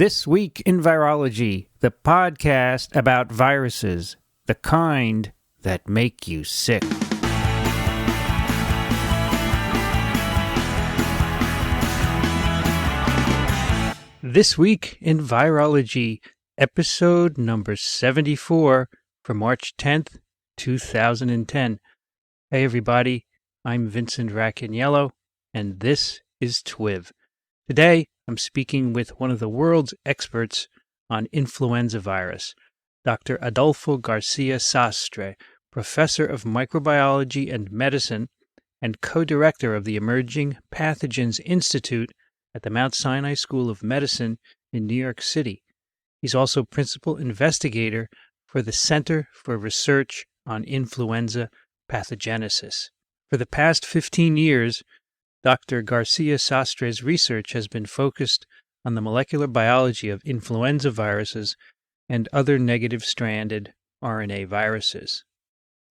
This Week in Virology, the podcast about viruses, the kind that make you sick. This Week in Virology, episode number 74 for March 10th, 2010. Hey everybody, I'm Vincent Racaniello, and this is TWiV. Today, I'm speaking with one of the world's experts on influenza virus, Dr. Adolfo Garcia-Sastre, professor of microbiology and medicine and co-director of the Emerging Pathogens Institute at the Mount Sinai School of Medicine in New York City. He's also principal investigator for the Center for Research on Influenza Pathogenesis. For the past 15 years, Dr. Garcia-Sastre's research has been focused on the molecular biology of influenza viruses and other negative-stranded RNA viruses.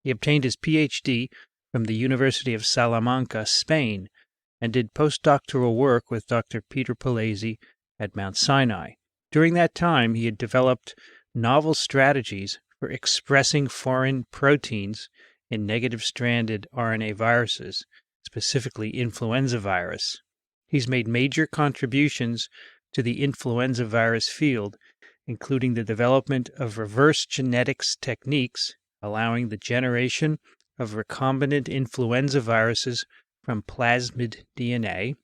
He obtained his PhD from the University of Salamanca, Spain, and did postdoctoral work with Dr. Peter Palese at Mount Sinai. During that time, he had developed novel strategies for expressing foreign proteins in negative-stranded RNA viruses, specifically influenza virus. He's made major contributions to the influenza virus field, including the development of reverse genetics techniques, allowing the generation of recombinant influenza viruses from plasmid DNA.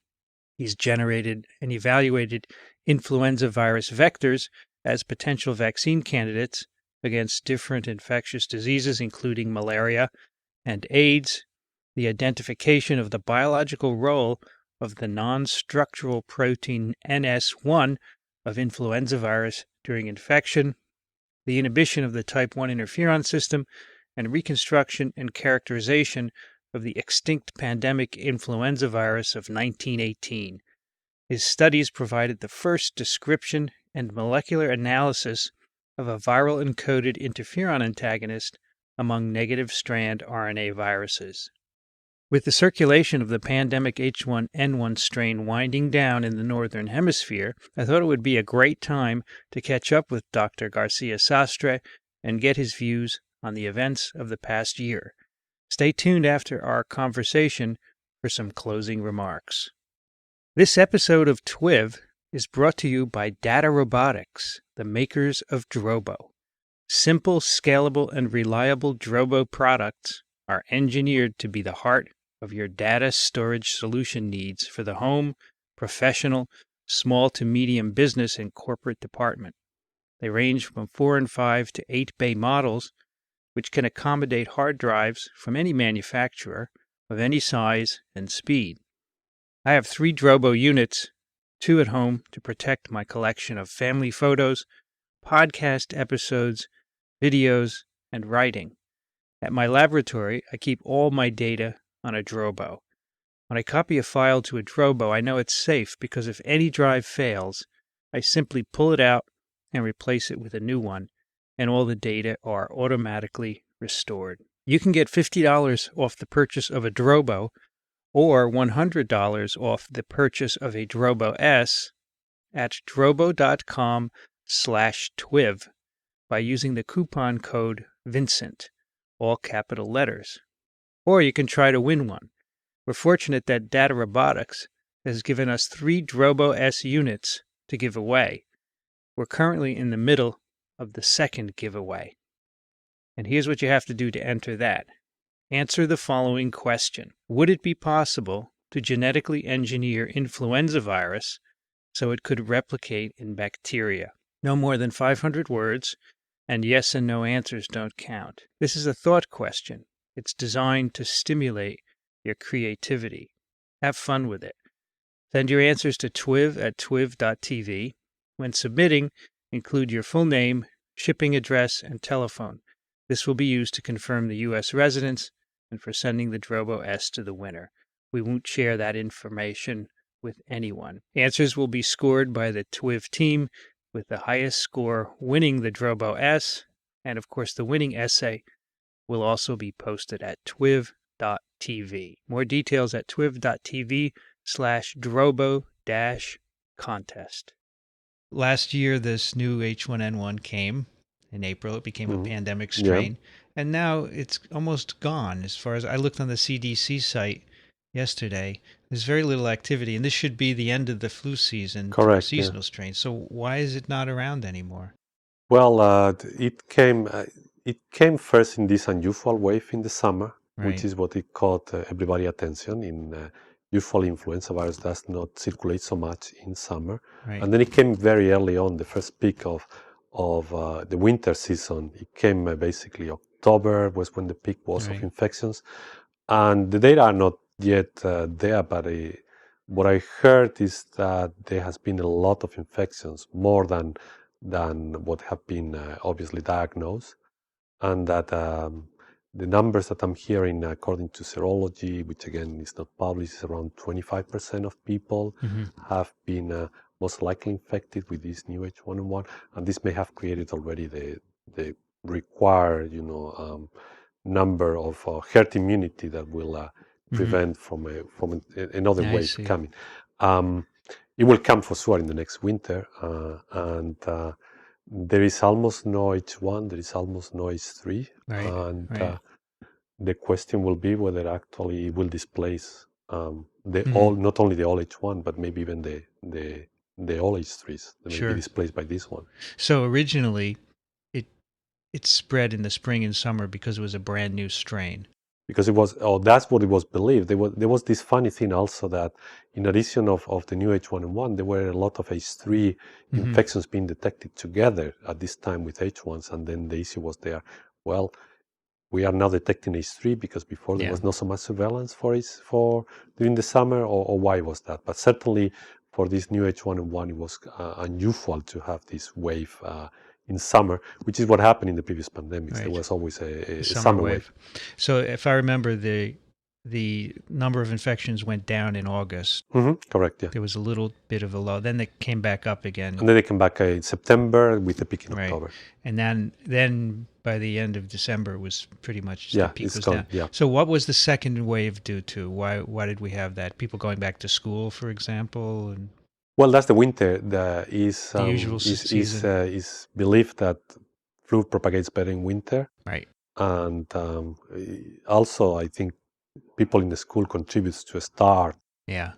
He's generated and evaluated influenza virus vectors as potential vaccine candidates against different infectious diseases, including malaria and AIDS, the identification of the biological role of the non-structural protein NS1 of influenza virus during infection, the inhibition of the type 1 interferon system, and reconstruction and characterization of the extinct pandemic influenza virus of 1918. His studies provided the first description and molecular analysis of a viral-encoded interferon antagonist among negative-strand RNA viruses. With the circulation of the pandemic H1N1 strain winding down in the Northern Hemisphere, I thought it would be a great time to catch up with Dr. Garcia-Sastre and get his views on the events of the past year. Stay tuned after our conversation for some closing remarks. This episode of TWiV is brought to you by Data Robotics, the makers of Drobo. Simple, scalable, and reliable Drobo products are engineered to be the heart of your data storage solution needs for the home, professional, small to medium business, and corporate department. They range from 4 and 5 to 8 bay models, which can accommodate hard drives from any manufacturer of any size and speed. I have 3 Drobo units, 2 at home to protect my collection of family photos, podcast episodes, videos, and writing. At my laboratory, I keep all my data on a Drobo. When I copy a file to a Drobo, I know it's safe because if any drive fails, I simply pull it out and replace it with a new one, and all the data are automatically restored. You can get $50 off the purchase of a Drobo or $100 off the purchase of a Drobo S at drobo.com/TWiV by using the coupon code Vincent, all capital letters. Or you can try to win one. We're fortunate that Data Robotics has given us 3 Drobo S units to give away. We're currently in the middle of the second giveaway. And here's what you have to do to enter that. Answer the following question. Would it be possible to genetically engineer influenza virus so it could replicate in bacteria? No more than 500 words, and yes and no answers don't count. This is a thought question. It's designed to stimulate your creativity. Have fun with it. Send your answers to TWiV at twiv.tv. When submitting, include your full name, shipping address, and telephone. This will be used to confirm the U.S. residence and for sending the Drobo S to the winner. We won't share that information with anyone. Answers will be scored by the TWiV team, with the highest score winning the Drobo S, and of course the winning essay will also be posted at twiv.tv. More details at twiv.tv/drobo-contest. last year, this new H1N1 came in April. It became a pandemic Yeah. strain. And now it's almost gone. As far as I looked on the CDC site yesterday, there's very little activity. And this should be the end of the flu season for Correct. Yeah. seasonal strains. So why is it not around anymore? Well, it came first in this unusual wave in the summer, which Right. is what it caught everybody attention. Usually, influenza virus does not circulate so much in summer, Right. and then it came very early on. The first peak of the winter season, it came basically October was when the peak was Right. of infections, and the data are not yet there. But what I heard is that there has been a lot of infections, more than what have been obviously diagnosed, and that the numbers that I'm hearing, according to Serology, which again is not published, is around 25% of people have been most likely infected with this new H1N1, and this may have created already the required, number of herd immunity that will prevent from another I wave see. coming. It will come for sure in the next winter, and there is almost no H1, there is almost no H3, Right. and Right. the question will be whether actually it will displace not only the all H1, but maybe even the all H3s that may Sure. be displaced by this one. So originally, it spread in the spring and summer because it was a brand new strain. Because that's what it was believed. There was this funny thing also that in addition of the new H1N1, there were a lot of H3 infections being detected together at this time with H1s, and then the issue was there. Well, we are now detecting H3 because before there was not so much surveillance for during the summer, or why was that? But certainly for this new H1N1, it was unusual to have this wave in summer, which is what happened in the previous pandemics. Right. There was always a summer wave. So if I remember, the number of infections went down in August. Correct, yeah. There was a little bit of a low. Then they came back up again. And then they come back in September with the peak in Right. October. And then by the end of December, it was pretty much the peak was gone, down. Yeah. So what was the second wave due to? Why did we have that? People going back to school, for example? And well, that's the winter. The usual season. Is believed that flu propagates better in winter. Right. And also, I think people in the school contributes to start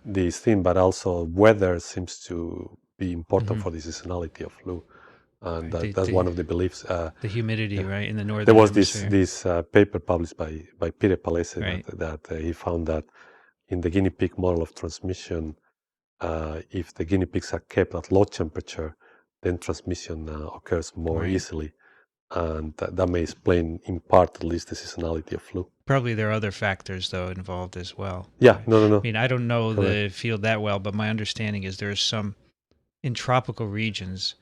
this thing, but also weather seems to be important for the seasonality of flu. And that's one of the beliefs. The humidity, right, in the northern There was hemisphere. this paper published by Peter Palese that he found that in the guinea pig model of transmission, if the guinea pigs are kept at low temperature, then transmission occurs more easily. And that may explain, in part at least, the seasonality of flu. Probably there are other factors, though, involved as well. Yeah, right? no. I mean, I don't know the field that well, but my understanding is there's some, in tropical regions,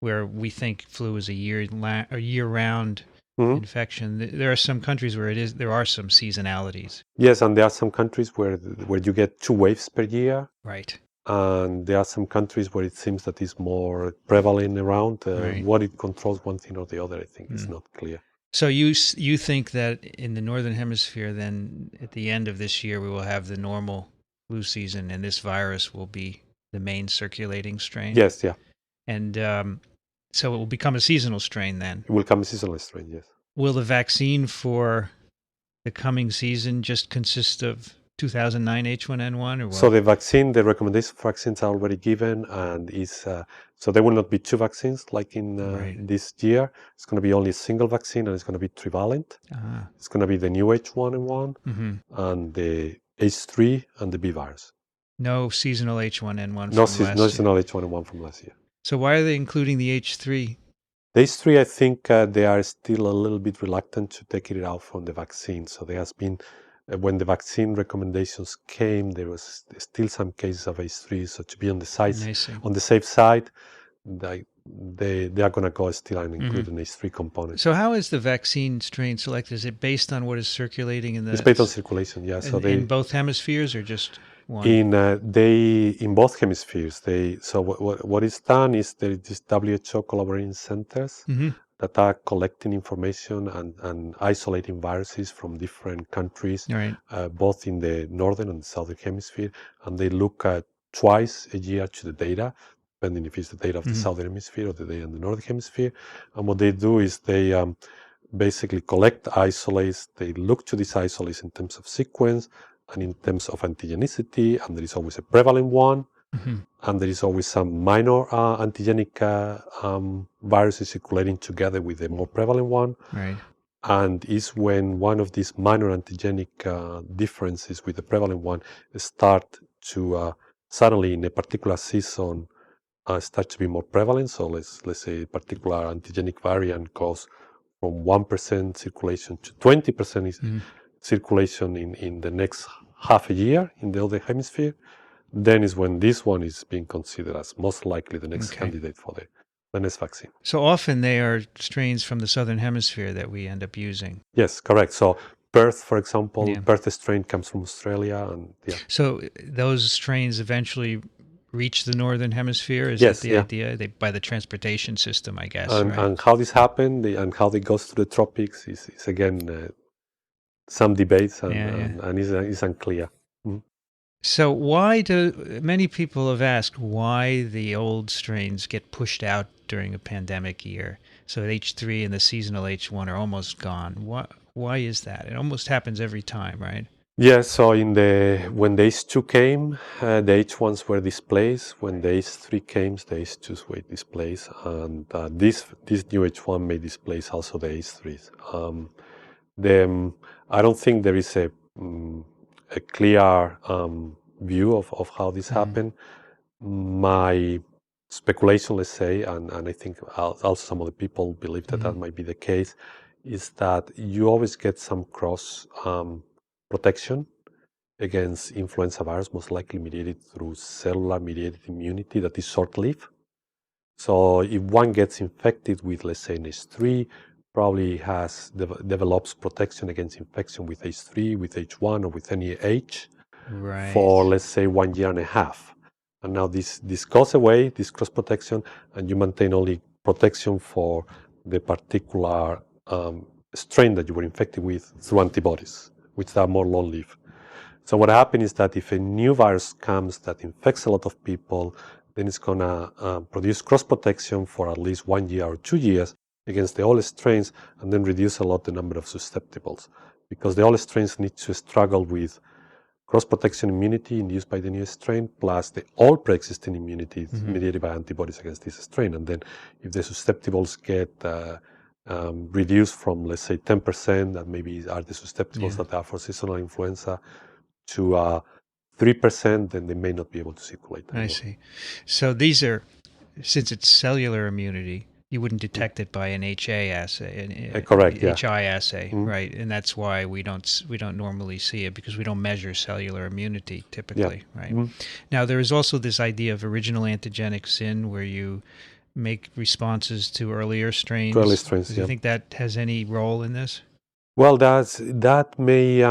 where we think flu is a year-round infection. There are some countries where there are some seasonalities. Yes, and there are some countries where you get 2 waves per year. Right. And there are some countries where it seems that it's more prevalent around. What it controls one thing or the other, I think, is not clear. So you think that in the northern hemisphere, then at the end of this year, we will have the normal flu season, and this virus will be the main circulating strain? Yes, yeah. And so it will become a seasonal strain then? It will become a seasonal strain, yes. Will the vaccine for the coming season just consist of 2009 H1N1? Or what? So the recommendation for vaccines are already given, and so there will not be 2 vaccines like in this year. It's going to be only a single vaccine, and it's going to be trivalent. It's going to be the new H1N1 and the H3 and the B virus. No seasonal H1N1 No from last year. No seasonal H1N1 from last year. So why are they including the H3? The H3, I think they are still a little bit reluctant to take it out from the vaccine. So there has been, when the vaccine recommendations came, there was still some cases of H3. So to be on the safe side, they are going to go still and include an H3 component. So how is the vaccine strain selected? Is it based on what is circulating in the? It's based on circulation, yeah. So in both hemispheres or just one? In both hemispheres. So what is done is there is these WHO collaborating centers that are collecting information and isolating viruses from different countries, both in the northern and southern hemisphere, and they look at twice a year to the data depending if it's the data of the southern hemisphere or the data in the northern hemisphere. And what they do is they basically collect isolates. They look to these isolates in terms of sequence and in terms of antigenicity, and there is always a prevalent one, and there is always some minor antigenic viruses circulating together with the more prevalent one. Right. And is when one of these minor antigenic differences with the prevalent one start to suddenly in a particular season start to be more prevalent. So let's say a particular antigenic variant goes from 1% circulation to 20% circulation in the next half a year in the other hemisphere. Then is when this one is being considered as most likely the next candidate for the next vaccine. So often they are strains from the southern hemisphere that we end up using. Yes, correct. So Perth, for example, Perth strain comes from Australia, and So those strains eventually reach the northern hemisphere. Is that the idea? By the transportation system, I guess. And how this happened and how they go through the tropics is again some debates and is unclear. So why do many people have asked why the old strains get pushed out during a pandemic year? So H3 and the seasonal H1 are almost gone. Why is that? It almost happens every time, right? Yes. So when the H2 came, the H1s were displaced. When the H3 came, the H2s were displaced, and this new H1 may displace also the H3s. I don't think there is a clear view of how this happened. My speculation, let's say, and I think also some of the people believe that might be the case, is that you always get some cross protection against influenza virus, most likely mediated through cellular mediated immunity that is short-lived. So if one gets infected with, let's say, an H3, probably develops protection against infection with H3, with H1, or with any H for, let's say, 1 year and a half. And now this goes away, this cross protection, and you maintain only protection for the particular strain that you were infected with through antibodies, which are more long-lived. So what happens is that if a new virus comes that infects a lot of people, then it's going to produce cross protection for at least 1 year or 2 years against the old strains, and then reduce a lot the number of susceptibles, because the old strains need to struggle with cross-protection immunity induced by the new strain, plus the old pre-existing immunity mediated by antibodies against this strain. And then if the susceptibles get reduced from, let's say, 10%, that maybe are the susceptibles that are for seasonal influenza, to 3%, then they may not be able to circulate anymore. I see. So these are, since it's cellular immunity, you wouldn't detect it by an HA assay, correct, HI assay, right? And that's why we don't normally see it, because we don't measure cellular immunity typically, right? Now there is also this idea of original antigenic sin, where you make responses to earlier strains. To early strains, Do you think that has any role in this? Well, that may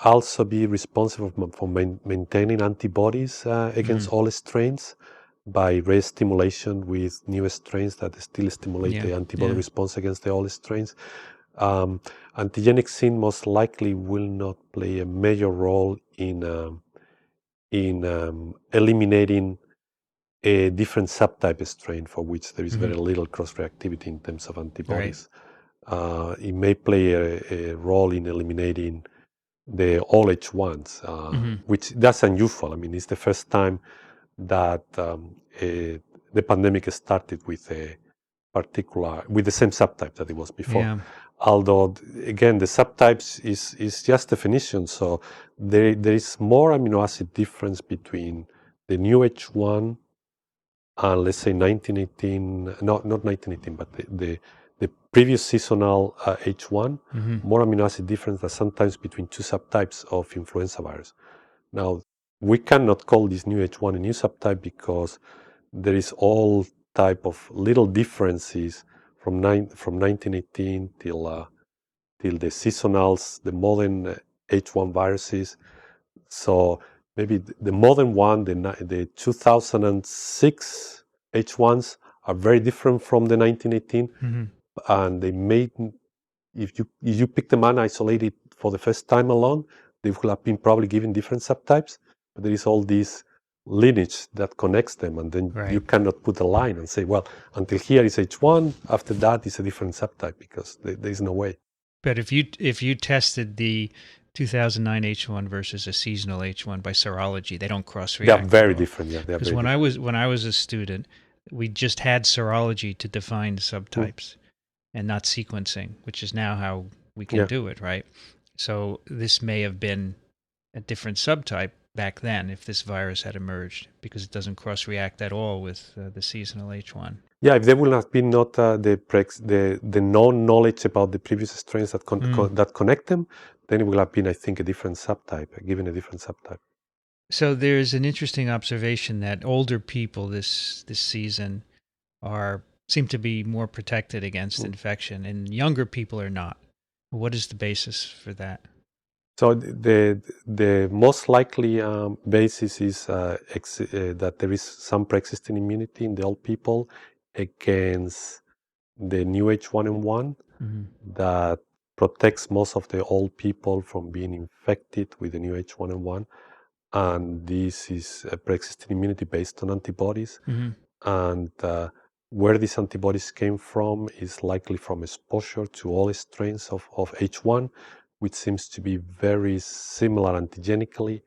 also be responsible for maintaining antibodies against all strains, by re-stimulation with new strains that still stimulate the antibody response against the old strains. Antigenic sin most likely will not play a major role in eliminating a different subtype strain for which there is very little cross-reactivity in terms of antibodies. It may play a role in eliminating the all H1s, which that's unusual. I mean, it's the first time that the pandemic started with the same subtype that it was before. Although, again, the subtypes is just definition. So there is more amino acid difference between the new H1 and, let's say, 1918, not 1918, but the previous seasonal H1, more amino acid difference than sometimes between two subtypes of influenza virus. Now, we cannot call this new H1 a new subtype, because there is all type of little differences from 1918 till the seasonals, the modern H1 viruses. So maybe the modern one, the 2006 H1s are very different from the 1918, and they made, if you pick them and isolate it for the first time alone, they would have been probably given different subtypes. But there is all this lineage that connects them, and then Right. you cannot put a line and say, well, until here is H1, after that is a different subtype, because there's no way. But if you tested the 2009 H1 versus a seasonal H1 by serology, they don't cross-react. They are very different. Yeah, they are because very when different. I was a student, we just had serology to define subtypes and not sequencing, which is now how we can do it, right? So this may have been a different subtype back then if this virus had emerged, because it doesn't cross-react at all with the seasonal H1. Yeah, if there will have been not the known knowledge about the previous strains that that connect them, then it will have been, I think, a different subtype, given a different subtype. So there's an interesting observation that older people this season seem to be more protected against infection, and younger people are not. What is the basis for that? So the most likely basis is that there is some pre-existing immunity in the old people against the new H1N1 that protects most of the old people from being infected with the new H1N1. And this is a pre-existing immunity based on antibodies. And where these antibodies came from is likely from exposure to all strains of H1, which seems to be very similar antigenically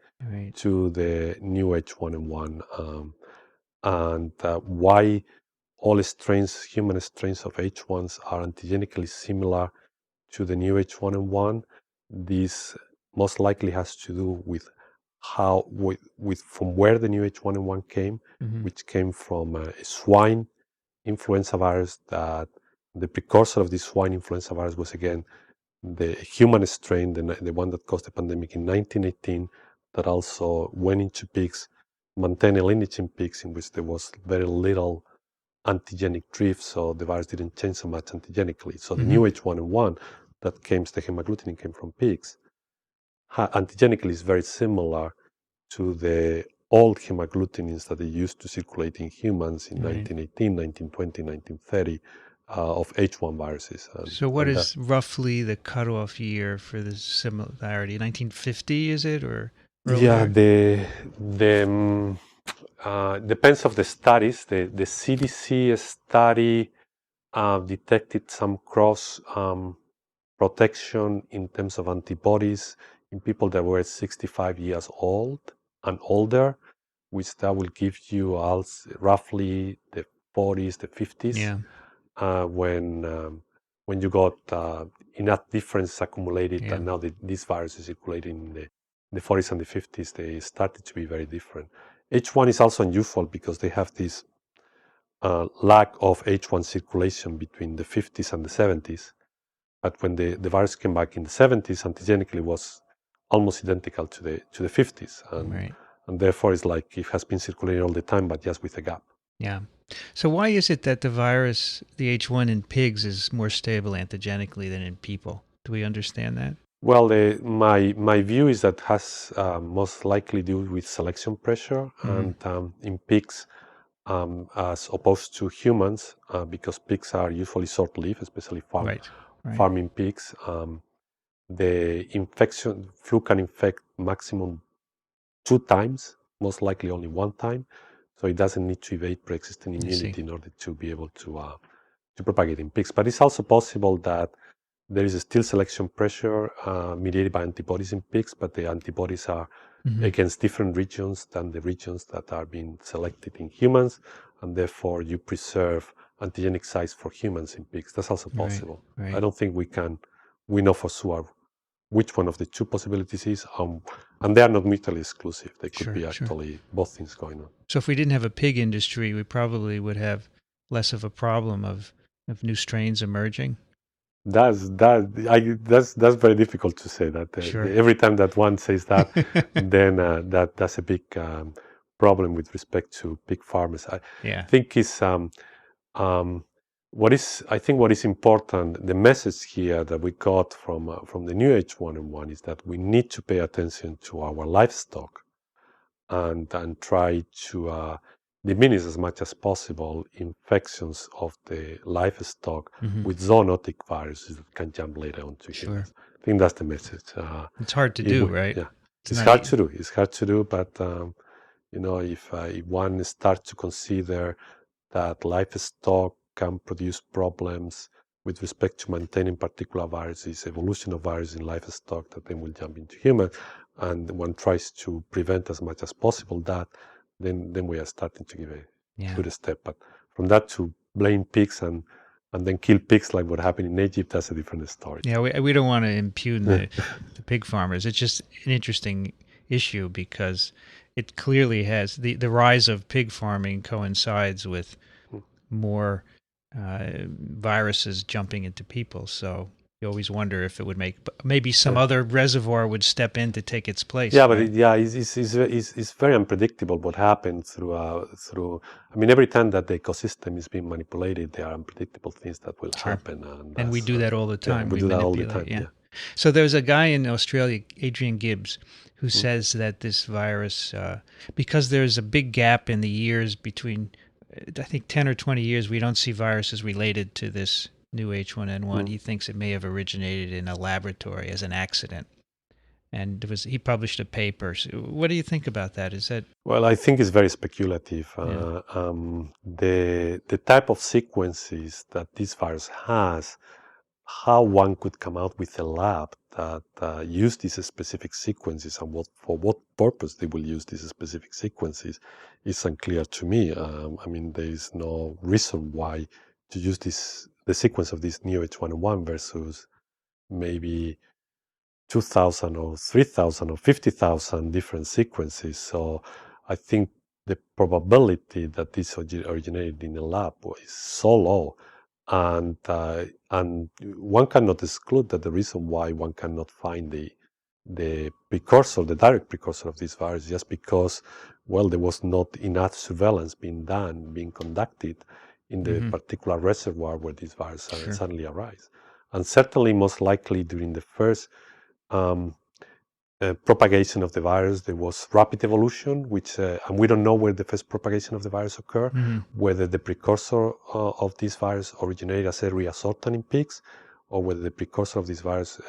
to the new H1N1. And why all strains, human strains of H1s, are antigenically similar to the new H1N1, this most likely has to do with from where the new H1N1 came, which came from a swine influenza virus. That the precursor of this swine influenza virus was again the human strain, the one that caused the pandemic in 1918, that also went into pigs, maintained a lineage in pigs in which there was very little antigenic drift, so the virus didn't change so much antigenically. So the new H1N1 that came, the hemagglutinin came from pigs, antigenically is very similar to the old hemagglutinins that they used to circulate in humans in 1918, 1920, 1930 of H1 viruses. So what is roughly the cutoff year for the similarity? 1950, is it, or earlier? Yeah, depends of the studies. The CDC study detected some cross protection in terms of antibodies in people that were 65 years old and older, which that will give you roughly the 40s, the 50s, when you got enough difference accumulated, and now this virus is circulating in the 40s and the 50s, they started to be very different. H1 is also unusual because they have this lack of H1 circulation between the 50s and the 70s. But when the virus came back in the 70s, antigenically was almost identical to the 50s, and therefore it's like it has been circulating all the time, but just with a gap. Yeah. So why is it that the virus, the H1 in pigs, is more stable antigenically than in people? Do we understand that? Well, my view is that has most likely do with selection pressure, and in pigs, as opposed to humans, because pigs are usually short-lived, especially farming pigs. The flu can infect maximum 2 times, most likely only 1 time, so it doesn't need to evade pre-existing immunity in order to be able to propagate in pigs. But it's also possible that there is still selection pressure mediated by antibodies in pigs, but the antibodies are against different regions than the regions that are being selected in humans, and therefore you preserve antigenic sites for humans in pigs. That's also possible. I don't think we know for sure which one of the two possibilities is, and they are not mutually exclusive. They could be actually both things going on. So if we didn't have a pig industry, we probably would have less of a problem of new strains emerging. That's very difficult to say. That every time that one says that, then that's a big problem with respect to pig farmers. I think what is important, the message here that we got from the new H1N1 is that we need to pay attention to our livestock and try to diminish as much as possible infections of the livestock with zoonotic viruses that can jump later onto humans. I think that's the message. It's hard to do, right? Yeah, it's hard to do. It's hard to do, but if one starts to consider that livestock can produce problems with respect to maintaining particular viruses, evolution of viruses in livestock that then will jump into humans, and one tries to prevent as much as possible that, then we are starting to give a good step. But from that to blame pigs and then kill pigs like what happened in Egypt, that's a different story. Yeah, we don't want to impugn the pig farmers. It's just an interesting issue because it clearly has the rise of pig farming coincides with more viruses jumping into people. So you always wonder if it would make maybe some other reservoir would step in to take its place. Yeah, right? but it's very unpredictable what happens through. I mean, every time that the ecosystem is being manipulated, there are unpredictable things that will happen, and we do that all the time. Yeah, we do that all the time. Yeah. So there's a guy in Australia, Adrian Gibbs, who says that this virus, because there's a big gap in the years between, I think 10 or 20 years, we don't see viruses related to this new H1N1. He thinks it may have originated in a laboratory as an accident. And he published a paper. So what do you think about that? Is that... Well, I think it's very speculative. The type of sequences that this virus has, how one could come out with a lab that use these specific sequences and for what purpose they will use these specific sequences is unclear to me. I mean, there is no reason why to use the sequence of this new H1N1 versus maybe 2,000 or 3,000 or 50,000 different sequences. So I think the probability that this originated in a lab is so low, and one cannot exclude that the reason why one cannot find the precursor, the direct precursor of this virus, just because, well, there was not enough surveillance being conducted in the particular reservoir where this virus suddenly arise. And certainly, most likely during the first propagation of the virus, there was rapid evolution, which and we don't know where the first propagation of the virus occurred, whether the precursor of this virus originated as a reassortant in pigs, or whether the precursor of this virus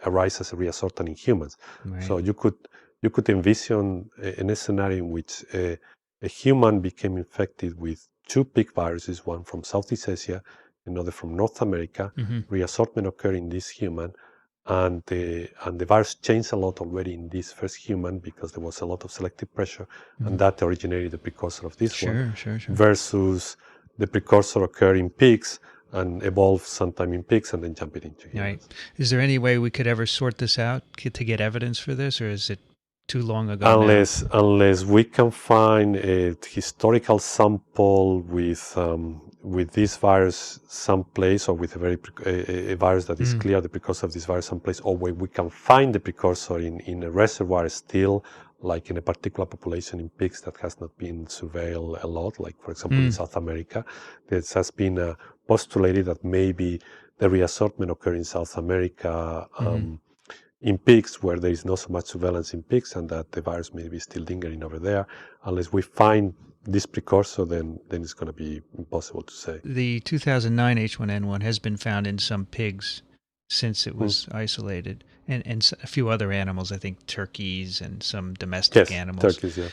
arises as a reassortant in humans. Right. So you could envision a scenario in which a human became infected with two pig viruses, one from Southeast Asia, another from North America. Reassortment occurred in this human, and the virus changed a lot already in this first human because there was a lot of selective pressure, and that originated the precursor of this one. Versus the precursor occurred in pigs and evolved sometime in pigs and then jumped into humans. Right. Is there any way we could ever sort this out to get evidence for this, or is it too long ago unless we can find a historical sample with this virus someplace, or with a virus that is clear the precursor of this virus someplace, or where we can find the precursor in a reservoir still, like in a particular population in pigs that has not been surveilled a lot, like for example in South America. There has been postulated that maybe the reassortment occurred in South America in pigs, where there is not so much surveillance in pigs, and that the virus may be still lingering over there. Unless we find this precursor, then it's going to be impossible to say. The 2009 H1N1 has been found in some pigs since it was isolated, and a few other animals, I think turkeys and some domestic animals. Turkeys, yeah.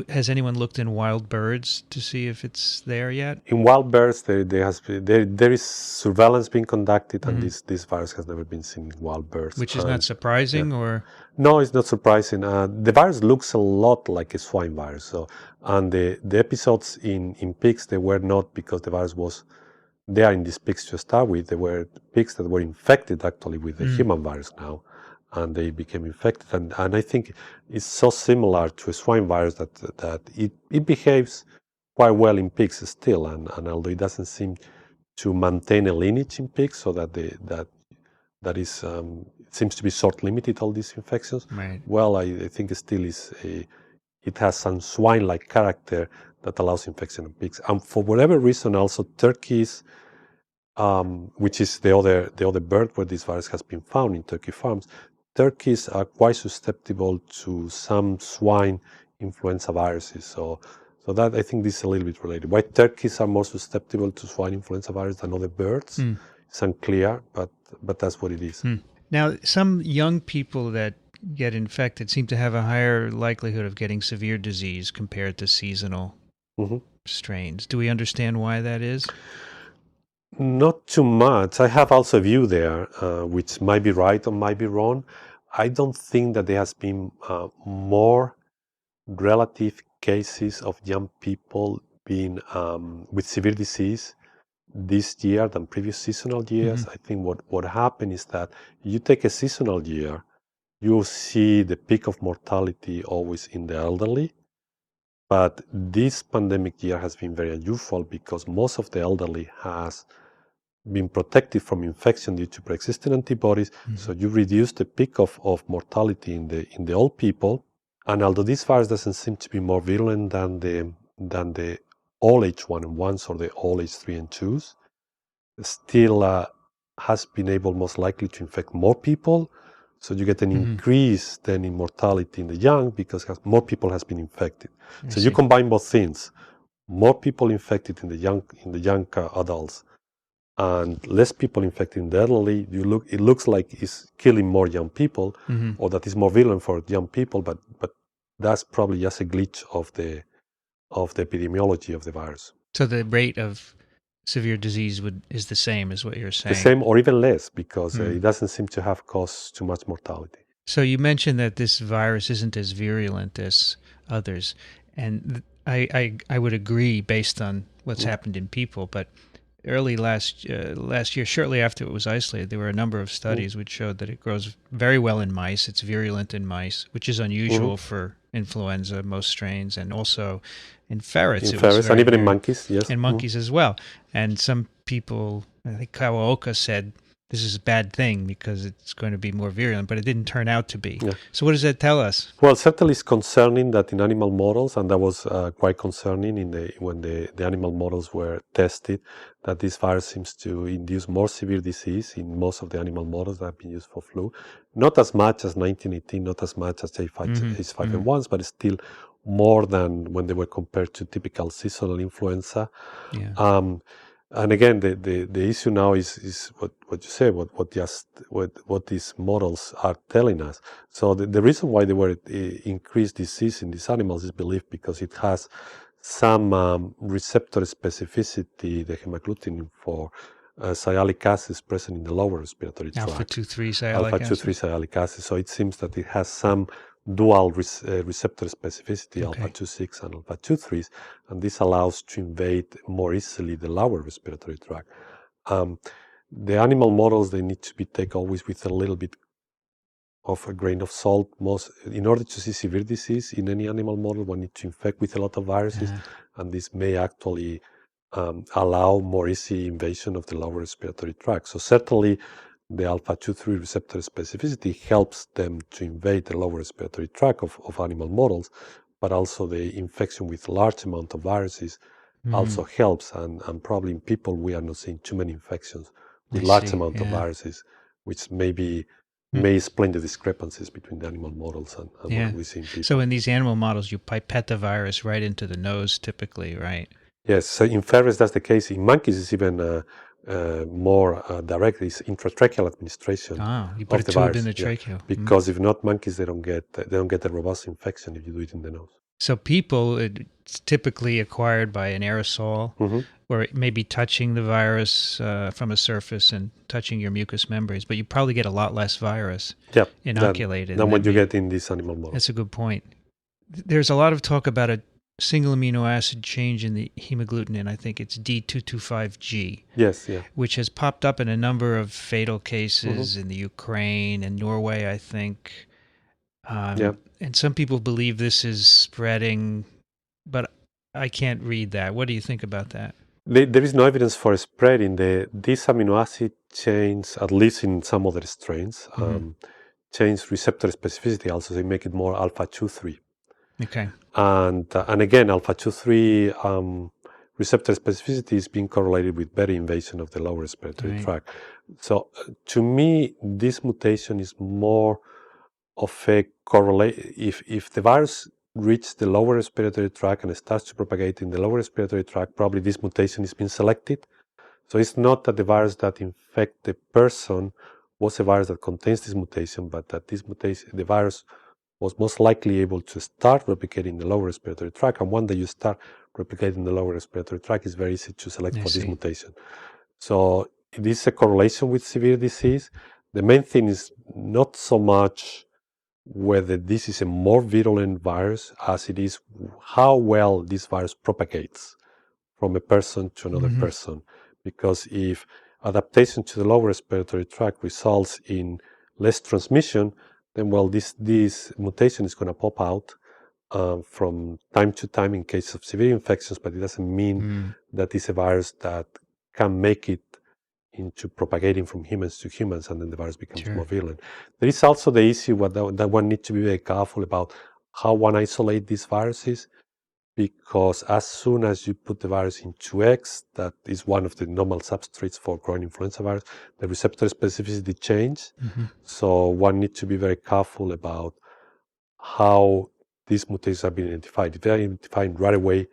Has anyone looked in wild birds to see if it's there yet? In wild birds, there is surveillance being conducted, and this virus has never been seen in wild birds. Which is not surprising, or? No, it's not surprising. The virus looks a lot like a swine virus. So, and the episodes in pigs, they were not because the virus was there in these pigs to start with. They were pigs that were infected actually with the human virus now, and they became infected. And I think it's so similar to a swine virus that it behaves quite well in pigs still, and although it doesn't seem to maintain a lineage in pigs, so that that is it seems to be short limited, all these infections. Right. Well, I think it still it has some swine-like character that allows infection in pigs. And for whatever reason, also turkeys, which is the other bird where this virus has been found in turkey farms, turkeys are quite susceptible to some swine influenza viruses. So that, I think, this is a little bit related. Why turkeys are more susceptible to swine influenza virus than other birds, it's unclear, but that's what it is. Now, some young people that get infected seem to have a higher likelihood of getting severe disease compared to seasonal strains. Do we understand why that is? Not too much. I have also a view there, which might be right or might be wrong. I don't think that there has been more relative cases of young people being with severe disease this year than previous seasonal years. I think what happened is that you take a seasonal year, you see the peak of mortality always in the elderly. But this pandemic year has been very unusual because most of the elderly has been protected from infection due to pre-existing antibodies. So you reduce the peak of mortality in the old people. And although this virus doesn't seem to be more virulent than the all H1N1s or the all H3 and 2s, still has been able most likely to infect more people. So you get an increase then in mortality in the young because more people has been infected. So you combine both things: more people infected in the young adults, and less people infected in the elderly. It looks like it's killing more young people, or that is more virulent for young people. But that's probably just a glitch of the epidemiology of the virus. So the rate of severe disease is the same, is what you're saying? The same or even less, because it doesn't seem to have caused too much mortality. So you mentioned that this virus isn't as virulent as others, and I would agree based on what's happened in people. But early last year, shortly after it was isolated, there were a number of studies which showed that it grows very well in mice. It's virulent in mice, which is unusual for influenza, most strains, and also in ferrets. In ferrets, and even in monkeys, yes. In monkeys as well. And some people, I think Kawaoka said, this is a bad thing because it's going to be more virulent, but it didn't turn out to be. Yeah. So what does that tell us? Well, certainly it's concerning that in animal models, and that was quite concerning when the animal models were tested, that this virus seems to induce more severe disease in most of the animal models that have been used for flu. Not as much as 1918, not as much as H5N1s, but it's still more than when they were compared to typical seasonal influenza. Yeah. And again, the issue now is what you say, what these models are telling us. So the reason why they were increased disease in these animals is believed because it has some receptor specificity, the hemagglutinin for sialic acid present in the lower respiratory tract. Alpha-2,3 sialic acid. Alpha-2,3 sialic acid. So it seems that it has some dual receptor specificity, alpha-2,6 and alpha-2,3s, and this allows to invade more easily the lower respiratory tract. The animal models, they need to be taken always with a little bit of a grain of salt. In order to see severe disease in any animal model, one needs to infect with a lot of viruses, and this may actually allow more easy invasion of the lower respiratory tract. So certainly, the alpha-2,3 receptor specificity helps them to invade the lower respiratory tract of animal models, but also the infection with large amount of viruses also helps. And probably in people, we are not seeing too many infections with large amount of viruses, which may explain the discrepancies between the animal models and what we see in people. So in these animal models, you pipette the virus right into the nose typically, right? Yes, so in ferrets that's the case. In monkeys it's even more direct. It's intratracheal administration. You put a tube in the trachea. Because if not, monkeys they don't get a robust infection if you do it in the nose. So people, it's typically acquired by an aerosol, or maybe touching the virus from a surface and touching your mucous membranes, but you probably get a lot less virus inoculated than what you get in these animal models. That's a good point. There's a lot of talk about a single amino acid change in the hemagglutinin. I think it's D225G. Yes, yeah. Which has popped up in a number of fatal cases in the Ukraine and Norway, I think. And some people believe this is spreading, but I can't read that. What do you think about that? There is no evidence for spreading. This amino acid change, at least in some other strains, change receptor specificity also. They make it more alpha-2,3. Okay. And again, alpha-2,3 receptor specificity is being correlated with better invasion of the lower respiratory tract. So to me, this mutation is more of a correlate. If the virus reaches the lower respiratory tract and it starts to propagate in the lower respiratory tract, probably this mutation is being selected. So it's not that the virus that infect the person was a virus that contains this mutation, but that this mutation, the virus was most likely able to start replicating in the lower respiratory tract. And one that you start replicating in the lower respiratory tract, is very easy to select for this mutation. So this is a correlation with severe disease. The main thing is not so much whether this is a more virulent virus as it is how well this virus propagates from a person to another person. Because if adaptation to the lower respiratory tract results in less transmission, then well, this mutation is going to pop out from time to time in case of severe infections, but it doesn't mean that it's a virus that can make it into propagating from humans to humans, and then the virus becomes more virulent. There is also the issue that one needs to be very careful about how one isolates these viruses, because as soon as you put the virus into eggs, that is one of the normal substrates for growing influenza virus, the receptor specificity changes. So one needs to be very careful about how these mutations are being identified. If they're identified right away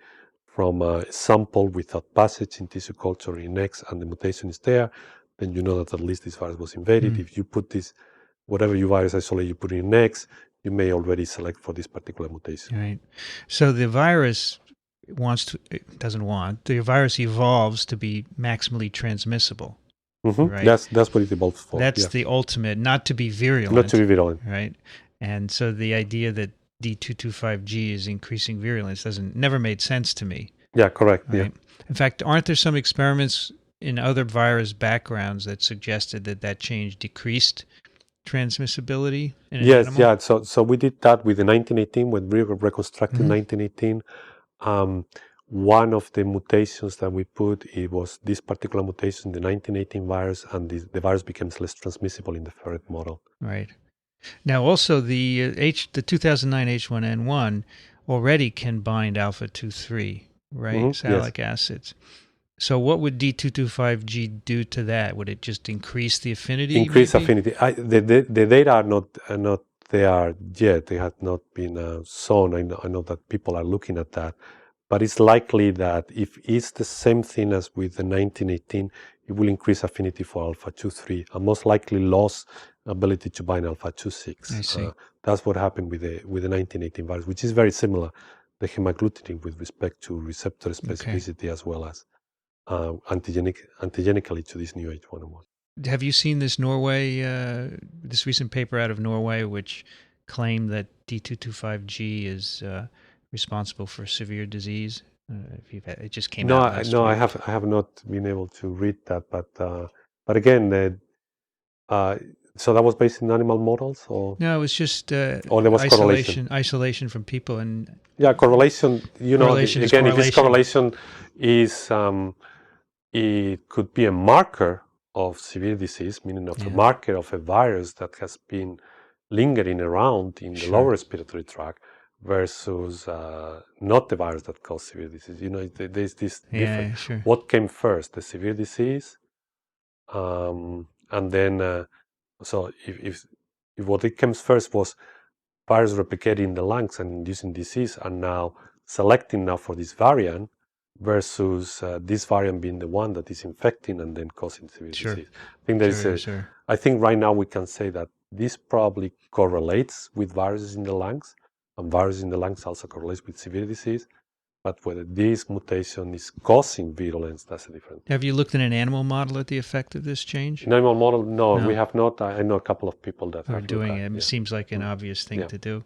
from a sample without passage in tissue culture in eggs and the mutation is there, then you know that at least this virus was invaded. If you put this, whatever you virus isolate you put in eggs, you may already select for this particular mutation. Right. So the virus the virus evolves to be maximally transmissible. Right? That's what it evolves for. That's the ultimate, not to be virulent. Not to be virulent. Right. And so the idea that D225G is increasing virulence never made sense to me. Yeah, correct. Right? Yeah. In fact, aren't there some experiments in other virus backgrounds that suggested that change decreased transmissibility in an animal? Yeah. So we did that with the 1918 when we reconstructed 1918. One of the mutations that we put, it was this particular mutation, the 1918 virus, and the virus becomes less transmissible in the ferret model. Right. Now, also the 2009 H1N1 already can bind alpha-2,3, right? Salicylic acids. So what would D225G do to that? Would it just increase the affinity? Increase affinity. The data are not there yet. They have not been shown. I know that people are looking at that. But it's likely that if it's the same thing as with the 1918, it will increase affinity for alpha-2,3 and most likely lose ability to bind alpha-2,6. I see. That's what happened with the 1918 virus, which is very similar, the hemagglutinin with respect to receptor specificity as well as antigenically to this new H1N1. Have you seen this this recent paper out of Norway, which claimed that D225G is responsible for severe disease? It just came out last week. I have not been able to read that, but again, so that was based in animal models, or no? It was just there was isolation from people, and correlation. Correlation again, if this correlation is, it could be a marker of severe disease, meaning of a marker of a virus that has been lingering around in the lower respiratory tract, versus not the virus that causes severe disease. There's this difference. What came first, the severe disease, and then so if what it came first was virus replicating in the lungs and inducing disease, and now selecting now for this variant, versus this variant being the one that is infecting and then causing severe disease. I think there is I think right now we can say that this probably correlates with viruses in the lungs, and viruses in the lungs also correlates with severe disease. But whether this mutation is causing virulence, that's a different thing. Have you looked in an animal model at the effect of this change? In animal model, no, we have not. I know a couple of people that are doing it. It seems like an obvious thing to do.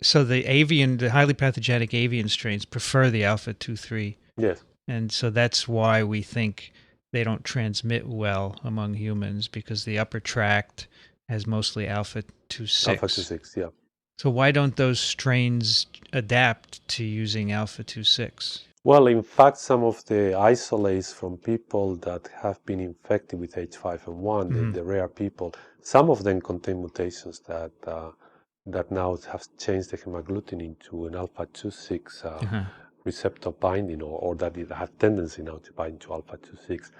So the highly pathogenic avian strains prefer the alpha-2,3. Yes. And so that's why we think they don't transmit well among humans, because the upper tract has mostly alpha-2,6. Alpha-2,6, yeah. So why don't those strains adapt to using alpha-2,6? Well, in fact, some of the isolates from people that have been infected with H5N1, the rare people, some of them contain mutations that now have changed the hemagglutinin to an alpha-2,6 receptor binding, or that it have tendency now to bind to alpha-2,6.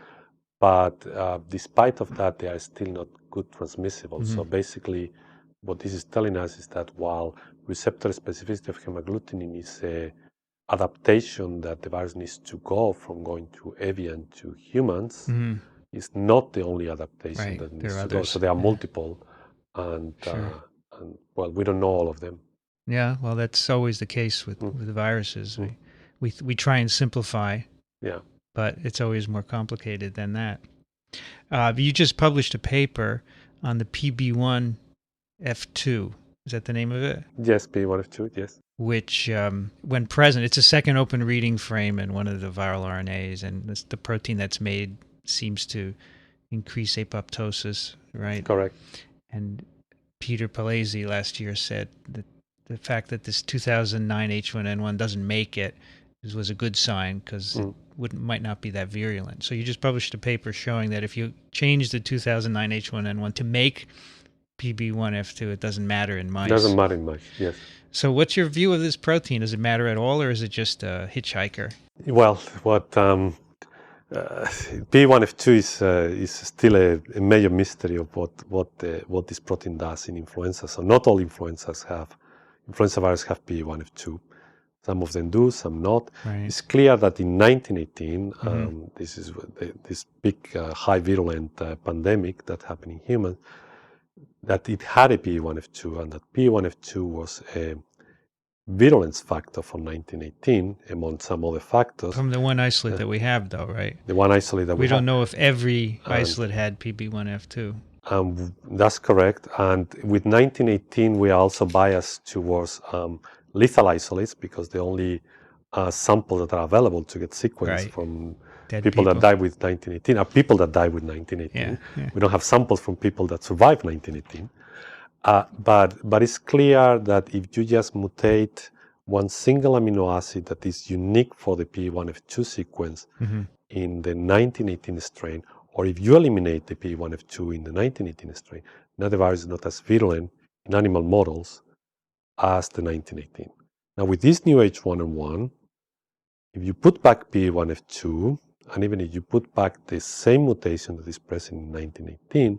But despite of that, they are still not good transmissible. So basically, what this is telling us is that while receptor specificity of hemagglutinin is a adaptation that the virus needs to go from going to avian to humans, is not the only adaptation Right. that There needs are to go. others. So there are Yeah. multiple, and, Sure. and well, we don't know all of them. Yeah, well, that's always the case with viruses. We try and simplify, Yeah. but it's always more complicated than that. You just published a paper on the PB1F2. Is that the name of it? Yes, P1F2, yes. Which, when present, it's a second open reading frame in one of the viral RNAs, and the protein that's made seems to increase apoptosis, right? Correct. And Peter Palese last year said that the fact that this 2009 H1N1 doesn't make it was a good sign because it might not be that virulent. So you just published a paper showing that if you change the 2009 H1N1 to make PB1F2, it doesn't matter in mice. Doesn't matter in mice, yes. So what's your view of this protein? Does it matter at all, or is it just a hitchhiker? Well, what P1F2 is still a major mystery of what this protein does in influenza. So not all influenza viruses have P1F2. Some of them do, some not. Right. It's clear that in 1918, this is this big high virulent pandemic that happened in humans, that it had a P1F2, and that P1F2 was a virulence factor for 1918 among some other factors. From the one isolate that we have, though, right? The one isolate that we don't know if every isolate had PB1F2. That's correct. And with 1918, we are also biased towards lethal isolates because the only samples that are available to get sequenced from people that died with 1918 are people that died with 1918. Yeah. We don't have samples from people that survived 1918. But it's clear that if you just mutate one single amino acid that is unique for the P1F2 sequence in the 1918 strain, or if you eliminate the P1F2 in the 1918 strain, now the virus is not as virulent in animal models as the 1918. Now with this new H1N1, if you put back P1F2, and even if you put back the same mutation that is present in 1918,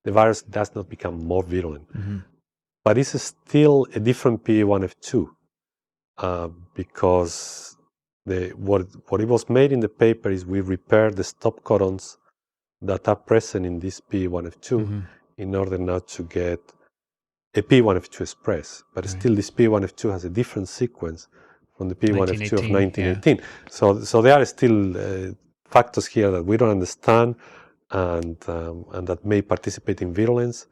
the virus does not become more virulent. But it's still a different P1F2 because what it was made in the paper is we repair the stop codons that are present in this P1F2 in order not to get a P1F2 expressed. But still this P1F2 has a different sequence from the P1F2 of 1918. Yeah. So there are still factors here that we don't understand and that may participate in virulence,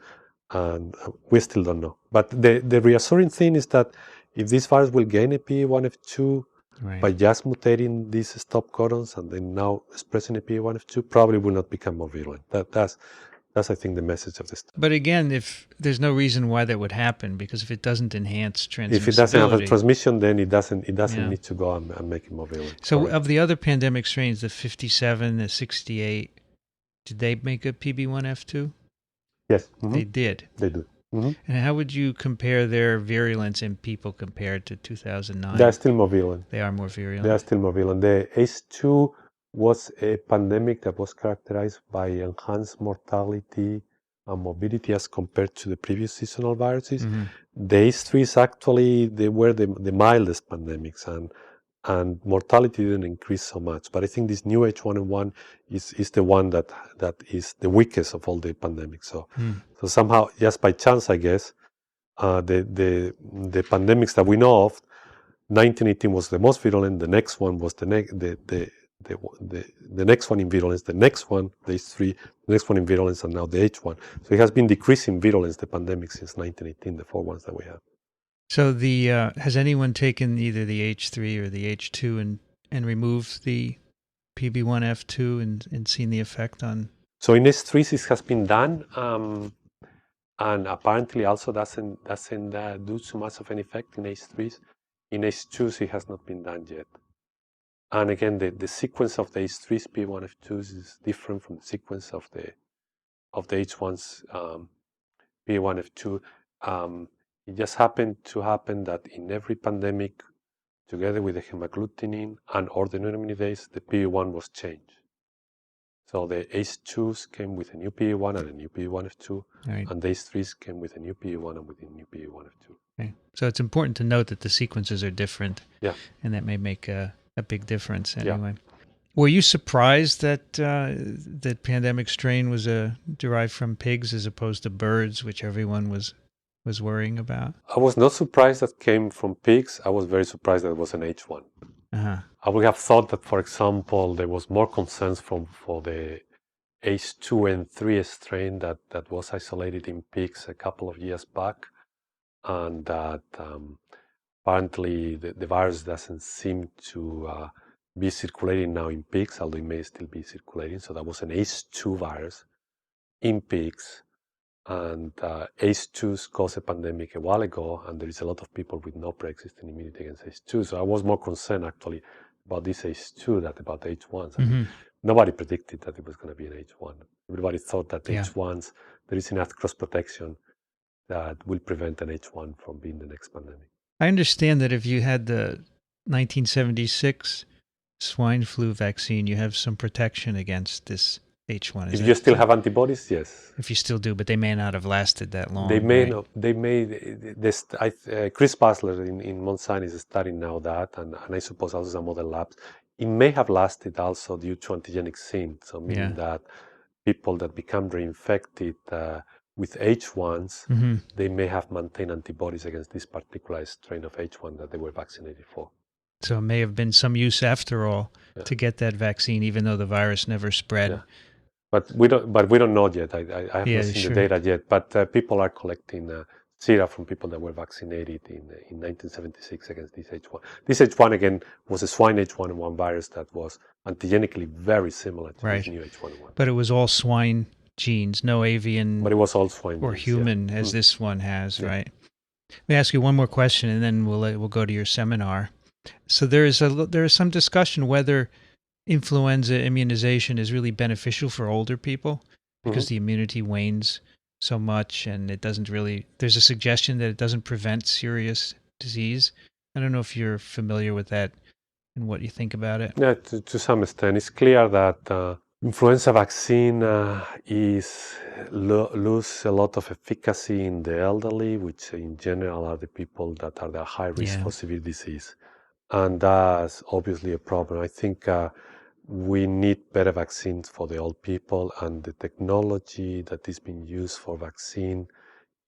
and we still don't know. But the reassuring thing is that if this virus will gain a P1F2 by just mutating these stop codons and then now expressing a P1F2, probably will not become more virulent. That's I think the message of this. But again, if there's no reason why that would happen, because if it doesn't enhance transmissibility, if it doesn't have a transmission, then it doesn't need to go and make it more virulent. So correct. Of the other pandemic strains, the 57, the 68, did they make a PB1F2? Yes, they did. They do. And how would you compare their virulence in people compared to 2009? They are still more virulent. They are more virulent. They are still more virulent. The ACE2 was a pandemic that was characterized by enhanced mortality and morbidity as compared to the previous seasonal viruses. The ACE3s actually, they were the mildest pandemics, and mortality didn't increase so much. But I think this new H1N1 is the one that is the weakest of all the pandemics. So somehow, just by chance, I guess, the pandemics that we know of, 1918 was the most virulent. The next one was the next one in virulence. The next one, the H3, the next one in virulence, and now the H1. So it has been decreasing virulence, the pandemic, since 1918, the four ones that we have. So has anyone taken either the H3 or the H2 and removed the PB1F2 and seen the effect on? So in H3s it has been done, and apparently also doesn't do too much of an effect in H3s. In H2s it has not been done yet. And again, the sequence of the H3s P1F2s is different from the sequence of the H1s P1F2. It just happened that in every pandemic, together with the hemagglutinin and or the neuraminidase, the P1 was changed. So the H2s came with a new P1 and a new P1F2, and the H3s came with a new P1 and with a new P1F2. Okay. So it's important to note that the sequences are different. Yeah. And that may make a big difference anyway. Were you surprised that that pandemic strain was derived from pigs as opposed to birds, which everyone was worrying about? I was not surprised that came from pigs. I was very surprised that it was an H1. Uh-huh. I would have thought that, for example, there was more concerns for the H2N3 strain that was isolated in pigs a couple of years back, and that apparently the virus doesn't seem to be circulating now in pigs, although it may still be circulating. So that was an H2 virus in pigs, and H2s caused a pandemic a while ago, and there is a lot of people with no pre-existing immunity against H2. So I was more concerned actually about this H2 than about H1s. I mean, nobody predicted that it was going to be an H1. Everybody thought that H1s, there is enough cross protection that will prevent an H1 from being the next pandemic. I understand that if you had the 1976 swine flu vaccine, you have some protection against this H1. If you still have antibodies, yes. If you still do, but they may not have lasted that long. They may right? not. They may. This, Chris Basler in Mount Sinai is studying now that, and I suppose also some other labs. It may have lasted also due to antigenic sin. So meaning that people that become reinfected with H1s, they may have maintained antibodies against this particular strain of H1 that they were vaccinated for. So it may have been some use after all to get that vaccine, even though the virus never spread. Yeah. But we don't know yet. I have not seen the data yet. But people are collecting sera from people that were vaccinated in 1976 against this H1. This H1 again was a swine H1N1 virus that was antigenically very similar to this new H1N1. But it was all swine genes, no avian. But it was all swine or genes, human, as this one has, right? Let me ask you one more question, and then we'll go to your seminar. So there is some discussion whether influenza immunization is really beneficial for older people because the immunity wanes so much, and it doesn't really. There's a suggestion that it doesn't prevent serious disease. I don't know if you're familiar with that and what you think about it. Yeah, to some extent, it's clear that influenza vaccine lose a lot of efficacy in the elderly, which in general are the people that are the high risk for severe disease, and that's obviously a problem. I think we need better vaccines for the old people, and the technology that is being used for vaccine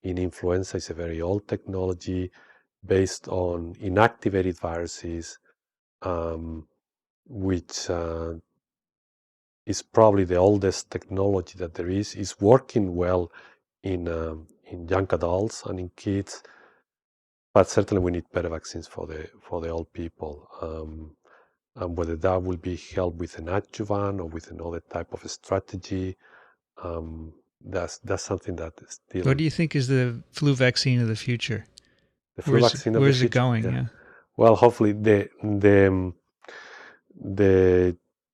in influenza is a very old technology based on inactivated viruses, which is probably the oldest technology that there is working well in young adults and in kids, but certainly we need better vaccines for the old people. And whether that will be held with an adjuvant or with another type of a strategy, that's something that is still. What do you think is the flu vaccine of the future? The flu vaccine of the future. Where's it going? Yeah. Well, hopefully the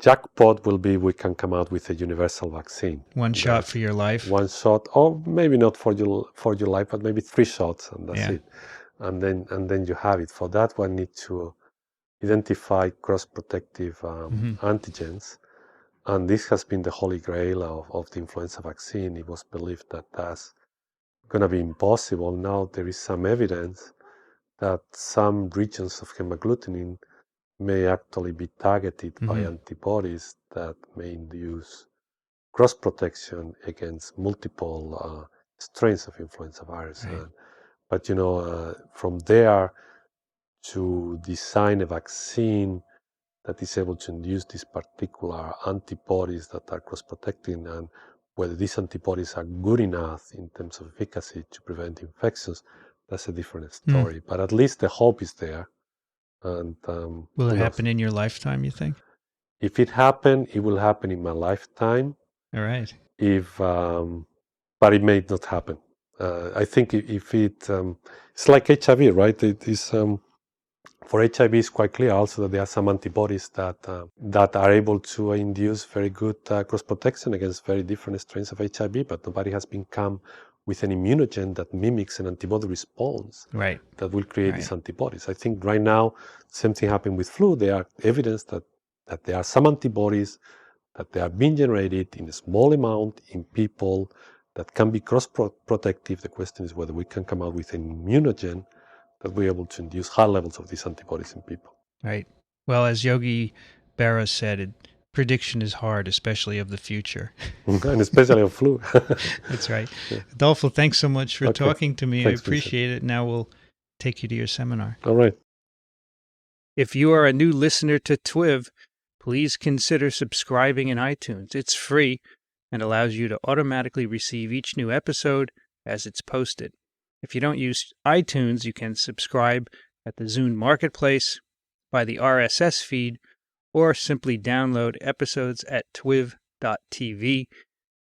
jackpot will be we can come out with a universal vaccine. One shot for your life. One shot, or maybe not for your life, but maybe 3 shots, and that's it. And then you have it. For that one, need to identify cross-protective antigens, and this has been the holy grail of the influenza vaccine. It was believed that that's going to be impossible. Now there is some evidence that some regions of hemagglutinin may actually be targeted by antibodies that may induce cross-protection against multiple strains of influenza virus. Right. But from there to design a vaccine that is able to induce these particular antibodies that are cross-protecting, and whether these antibodies are good enough in terms of efficacy to prevent infections, that's a different story. But at least the hope is there. And will it happen in your lifetime, you think? If it happens, it will happen in my lifetime. All right. But it may not happen. I think if it's like HIV, right? It is for HIV, it's quite clear also that there are some antibodies that are able to induce very good cross protection against very different strains of HIV, but nobody has been come with an immunogen that mimics an antibody response that will create these antibodies. I think right now, same thing happened with flu. There are evidence that there are some antibodies that they are being generated in a small amount in people that can be cross-protective. The question is whether we can come out with an immunogen that we're able to induce high levels of these antibodies in people. Right. Well, as Yogi Berra said, Prediction is hard, especially of the future. And especially of flu. That's right. Yeah. Adolfo, thanks so much for talking to me. Thanks, I appreciate it. Now we'll take you to your seminar. All right. If you are a new listener to TWiV, please consider subscribing in iTunes. It's free and allows you to automatically receive each new episode as it's posted. If you don't use iTunes, you can subscribe at the Zune Marketplace, by the RSS feed, or simply download episodes at TWiV.tv,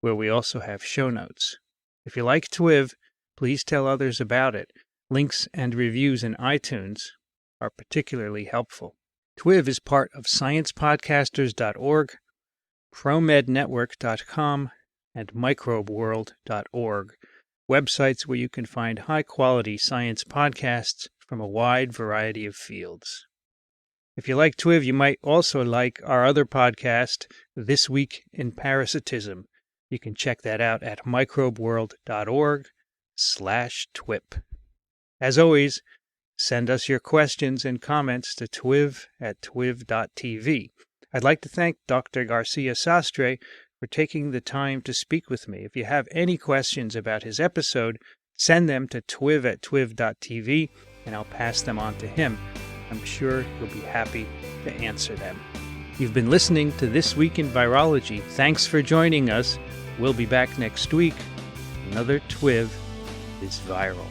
where we also have show notes. If you like TWiV, please tell others about it. Links and reviews in iTunes are particularly helpful. TWiV is part of sciencepodcasters.org, promednetwork.com, and microbeworld.org, websites where you can find high-quality science podcasts from a wide variety of fields. If you like TWiV, you might also like our other podcast, This Week in Parasitism. You can check that out at microbeworld.org/TWIP. As always, send us your questions and comments to twiv@twiv.tv. I'd like to thank Dr. Garcia-Sastre for taking the time to speak with me. If you have any questions about his episode, send them to twiv@twiv.tv, and I'll pass them on to him. I'm sure he'll be happy to answer them. You've been listening to This Week in Virology. Thanks for joining us. We'll be back next week. Another TWiV is viral.